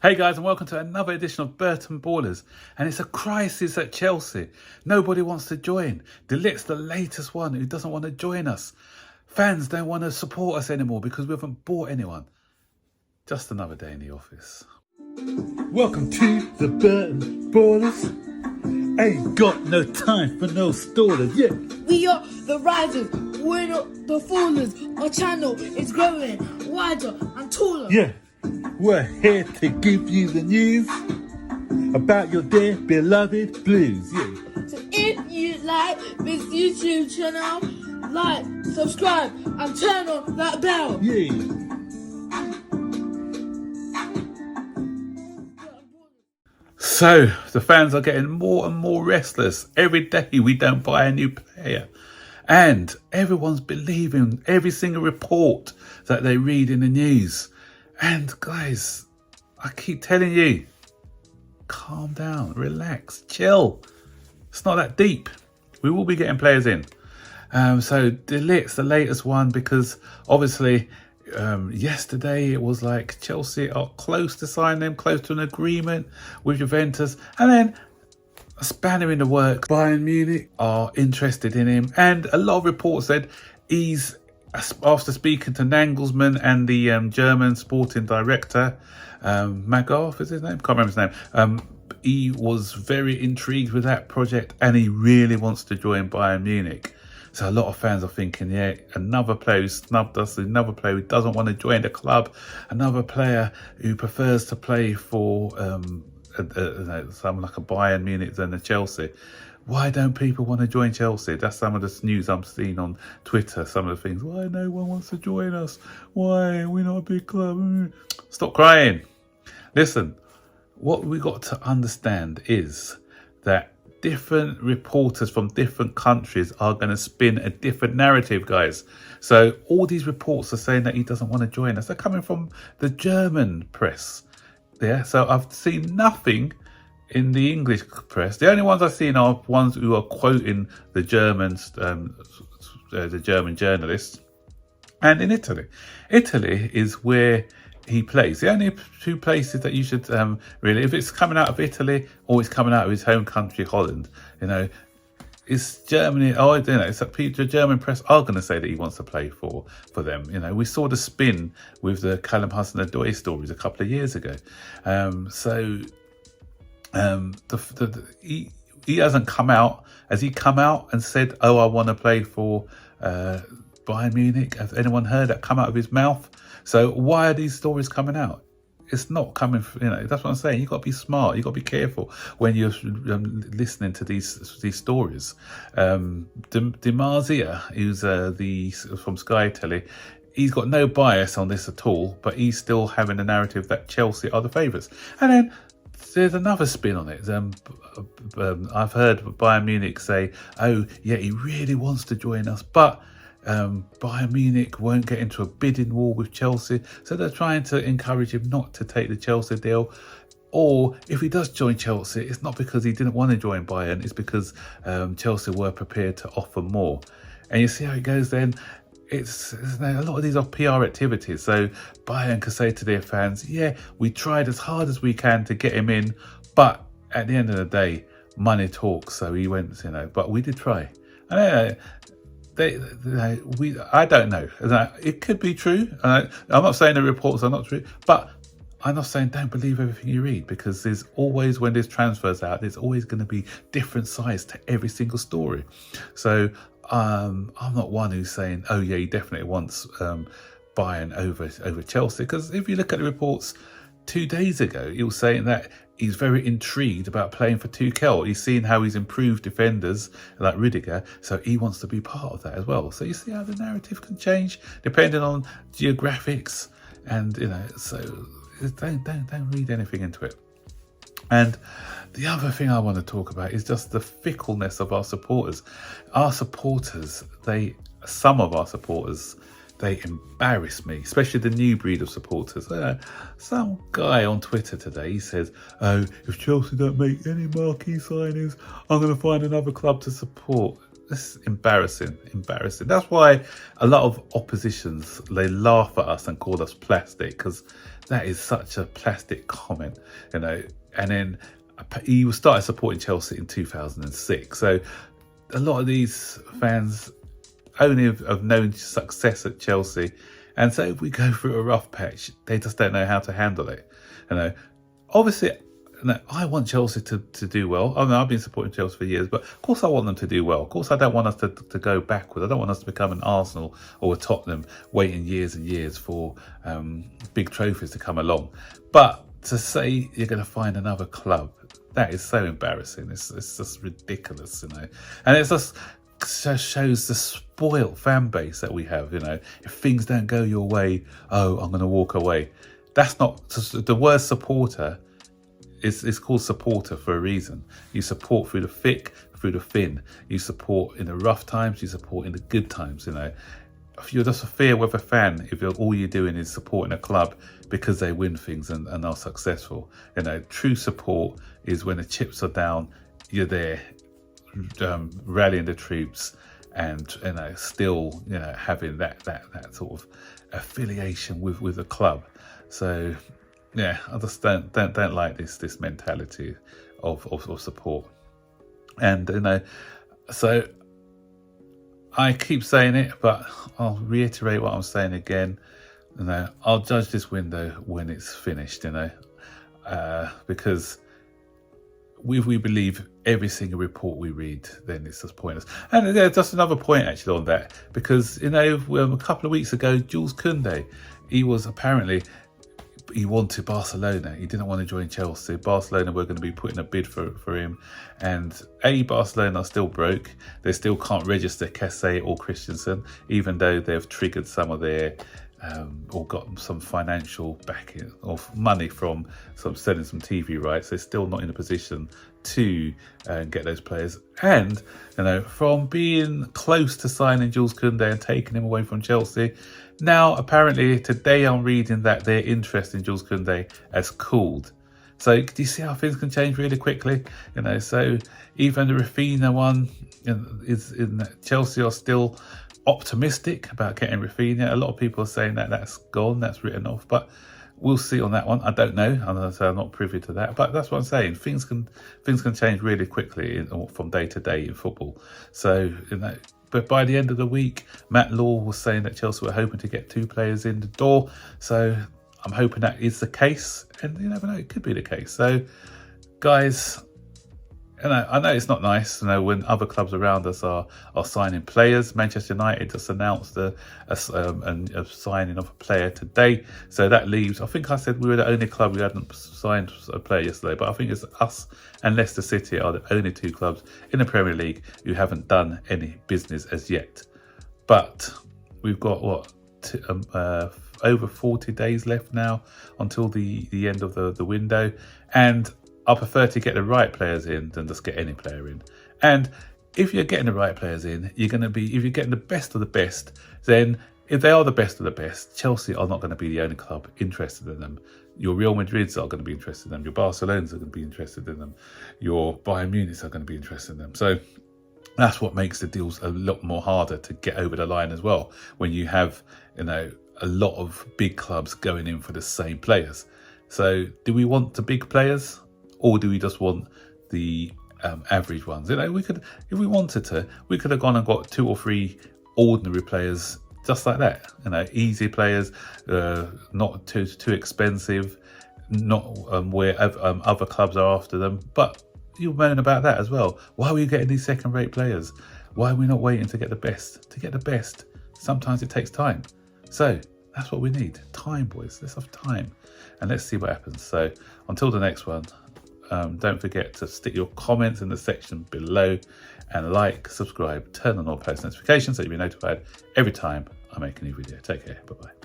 Hey guys, and welcome to another edition of Burton Ballers. And it's a crisis at Chelsea. Nobody wants to join. De Ligt's the latest one who doesn't want to join us. Fans don't want to support us anymore because we haven't bought anyone. Just another day in the office. Welcome to the Burton Ballers. Ain't got no time for no stallers, yeah. We are the risers, we're not the fallers. Our channel is growing wider and taller. Yeah, we're here to give you the news about your dear beloved Blues, yeah. So if you like this YouTube channel, like, subscribe and turn on that bell. Yeah. So, the fans are getting more and more restless. Every day we don't buy a new player. And everyone's believing every single report that they read in the news. And guys, I keep telling you, calm down, relax, chill. It's not that deep. We will be getting players in. So De Ligt's the latest one because obviously yesterday it was like Chelsea are close to signing him, close to an agreement with Juventus. And then a spanner in the works. Bayern Munich are interested in him. And a lot of reports said he's, after speaking to Nagelsmann and the German sporting director, Magoff is his name? Can't remember his name. He was very intrigued with that project and he really wants to join Bayern Munich. So a lot of fans are thinking, yeah, another player who snubbed us, another player who doesn't want to join the club, another player who prefers to play for something like a Bayern Munich than a Chelsea. Why don't people want to join Chelsea? That's some of the news I'm seeing on Twitter. Some of the things, why no one wants to join us? Why? We're not a big club. Stop crying. Listen, what we got to understand is that different reporters from different countries are going to spin a different narrative, guys. So all these reports are saying that he doesn't want to join us. They're coming from the German press. Yeah, so I've seen nothing in the English press. The only ones I've seen are ones who are quoting the Germans, the German journalists. And in Italy. Italy is where he plays. The only two places that you should really, if it's coming out of Italy or it's coming out of his home country, Holland, it's Germany. Oh, it's the German press are going to say that he wants to play for them. We saw the spin with the Callum Hudson-Odoi stories a couple of years ago. He hasn't come out. Has he come out and said, "Oh, I want to play for Bayern Munich"? Has anyone heard that come out of his mouth? So why are these stories coming out? It's not coming, that's what I'm saying. You've got to be smart. You've got to be careful when you're listening to these stories. Di Marzia, who's from Sky Telly, he's got no bias on this at all, but he's still having the narrative that Chelsea are the favourites. And then there's another spin on it. I've heard Bayern Munich say, oh, yeah, he really wants to join us, but Bayern Munich won't get into a bidding war with Chelsea, so they're trying to encourage him not to take the Chelsea deal. Or if he does join Chelsea, it's not because he didn't want to join Bayern, it's because Chelsea were prepared to offer more. And you see how it goes then. It's a lot of these are PR activities. So Bayern can say to their fans, yeah, we tried as hard as we can to get him in, but at the end of the day, money talks. So he went, but we did try. I don't know. It could be true. I'm not saying the reports are not true, but I'm not saying don't believe everything you read, because there's always, when there's transfers out, there's always going to be different sides to every single story. So I'm not one who's saying, oh yeah, he definitely wants Bayern over Chelsea, because if you look at the reports 2 days ago, he was saying that he's very intrigued about playing for Tuchel. He's seen how he's improved defenders like Rudiger, so he wants to be part of that as well. So you see how the narrative can change depending on geographics, and so don't read anything into it. And the other thing I want to talk about is just the fickleness of our supporters. Some of our supporters, they embarrass me, especially the new breed of supporters. Some guy on Twitter today, he says, oh, if Chelsea don't make any marquee signings, I'm going to find another club to support. This is embarrassing. That's why a lot of oppositions, they laugh at us and call us plastic, because that is such a plastic comment, you know. And then he started supporting Chelsea in 2006. So a lot of these fans only have known success at Chelsea. And so if we go through a rough patch, they just don't know how to handle it. You know, obviously, I want Chelsea to do well. I mean, I've been supporting Chelsea for years, but of course I want them to do well. Of course I don't want us to go backwards. I don't want us to become an Arsenal or a Tottenham waiting years and years for big trophies to come along. But to say you're going to find another club, that is so embarrassing. It's just ridiculous, you know. And it just shows the spoiled fan base that we have, you know. If things don't go your way, oh, I'm going to walk away. That's not the word supporter. It's called supporter for a reason. You support through the thick, through the thin. You support in the rough times. You support in the good times. You know, if you're just a fair weather fan, if all you're doing is supporting a club because they win things and are successful, you know, true support is when the chips are down. You're there, rallying the troops, and you know, still, you know, having that sort of affiliation with the club. So. Yeah, I just don't like this mentality of support. And you know, so I keep saying it, but I'll reiterate what I'm saying again. You know, I'll judge this window when it's finished, you know, because if we believe every single report we read, then it's just pointless. And just another point actually on that, because you know, a couple of weeks ago, Jules Koundé, he was apparently. He wanted Barcelona. He didn't want to join Chelsea. Barcelona were going to be putting a bid for him. And Barcelona are still broke. They still can't register Kessie or Christensen, even though they've triggered some of their, or got some financial backing of money from selling some TV rights. They're still not in a position to get those players. And, you know, from being close to signing Jules Koundé and taking him away from Chelsea, now, apparently, today I'm reading that their interest in Jules Koundé has cooled. So, do you see how things can change really quickly? You know, so even the Rafinha one is in Chelsea are still optimistic about getting Rafinha. A lot of people are saying that that's gone, that's written off, but we'll see on that one. I don't know. I'm not privy to that, but that's what I'm saying. Things can change really quickly from day to day in football. So, you know. But by the end of the week, Matt Law was saying that Chelsea were hoping to get 2 players in the door. So I'm hoping that is the case. And you never know, it could be the case. So, guys, you know, I know it's not nice, you know, when other clubs around us are signing players. Manchester United just announced a signing of a player today. So that leaves, I think I said we were the only club who hadn't signed a player yesterday, but I think it's us and Leicester City are the only 2 clubs in the Premier League who haven't done any business as yet. But we've got, over 40 days left now until the end of the window. And I prefer to get the right players in than just get any player in. And if you're getting the right players in, if you're getting the best of the best, then if they are the best of the best, Chelsea are not going to be the only club interested in them. Your Real Madrids are going to be interested in them. Your Barcelonas are going to be interested in them. Your Bayern Munichs are going to be interested in them. So that's what makes the deals a lot more harder to get over the line as well. When you have, you know, a lot of big clubs going in for the same players. So do we want the big players? Or do we just want the average ones? You know, we could, if we wanted to, we could have gone and got 2 or 3 ordinary players just like that. You know, easy players, not too expensive, not where other clubs are after them. But you moan about that as well. Why are we getting these second-rate players? Why are we not waiting to get the best? To get the best, sometimes it takes time. So that's what we need. Time, boys. Let's have time. And let's see what happens. So until the next one, don't forget to stick your comments in the section below and like, subscribe, turn on all post notifications so you'll be notified every time I make a new video. Take care. Bye-bye.